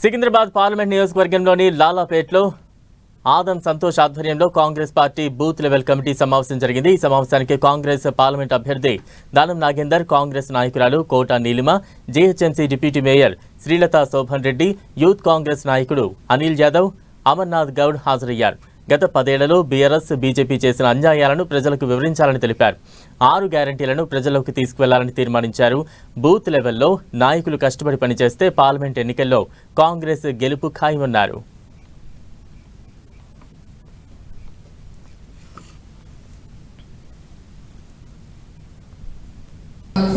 Secunderabad parliament నియోజకవర్గంలోని లాలాపేటలో ఆదం సంతోష్ ఆధ్వర్యంలో Congress party booth level committee సమావేశం జరిగింది। ఈ సమావేశానికి కాంగ్రెస్ పార్లమెంట్ అభ్యర్థి దానం నాగేందర్, కాంగ్రెస్ నాయకురాలు Kota Neelima, GHMC deputy mayor Srilatha Shobhan Reddy, youth Congress నాయకుడు అనిల్ యాదవ్, అమర్నాథ్ గౌడ్ హాజరయ్యారు। గత 10 ఏళ్లలో బీఆర్ఎస్ బీజేపీ చేసిన అన్యాయాలను ప్రజలకు వివరించాలని తెలిపారు। 6 గ్యారంటీలను ప్రజల్లోకి తీసుకువెళ్లాలని తీర్మానించారు। బూత్ లెవెల్లో నాయకులు కష్టపడి పనిచేస్తే పార్లమెంట్ ఎన్నికల్లో కాంగ్రెస్ గెలుపు ఖాయమన్నారు।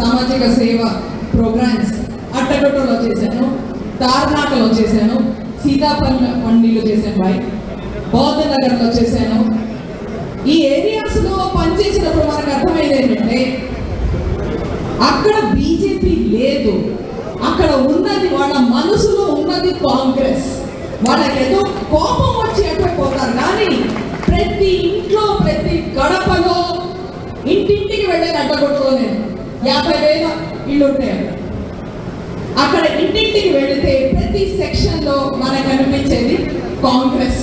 సామాజిక సేవ ప్రోగ్రామ్స్ అట్టగొట్టలో చేశాను, తార్నాకలో చేశాను, సీతాపల్లిలో చేశాను, బౌద్ధ నగర్లో చేశాను। ఈ ఏరియాస్లో పనిచేసినప్పుడు మనకు అర్థమైంది ఏంటంటే అక్కడ బీజేపీ లేదు, అక్కడ ఉన్నది వాళ్ళ మనసులో ఉన్నది కాంగ్రెస్। వాళ్ళకి ఏదో కోపం వచ్చి ఎక్కడిపోతారు, కానీ ప్రతి ఇంట్లో ప్రతి గడపలో ఇంటింటికి వెళ్ళేది అడ్డగొట్టుకోనే 50,000 ఇళ్ళు ఉంటాయి అక్కడ ఇంటింటికి వెళితే ప్రతి సెక్షన్లో మనకు కనిపించేది కాంగ్రెస్।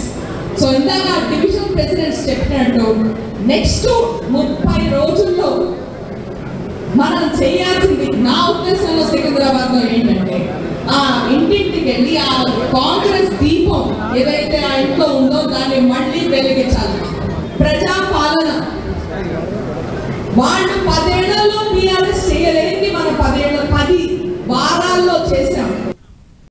సో ఇందాక డివిజన్ ప్రెసిడెంట్స్ చెప్పినట్టు నెక్స్ట్ 30 రోజుల్లో మనం చేయాల్సింది నా ఉద్దేశంలో సికింద్రాబాద్లో ఏంటంటే ఆ ఇంటింటికి వెళ్ళి ఆ కాంగ్రెస్ దీపం ఏదైతే ఆ ఇంట్లో ఉందో దాన్ని మళ్ళీ వెలిగించాలి। ప్రజాపాలన వాళ్ళు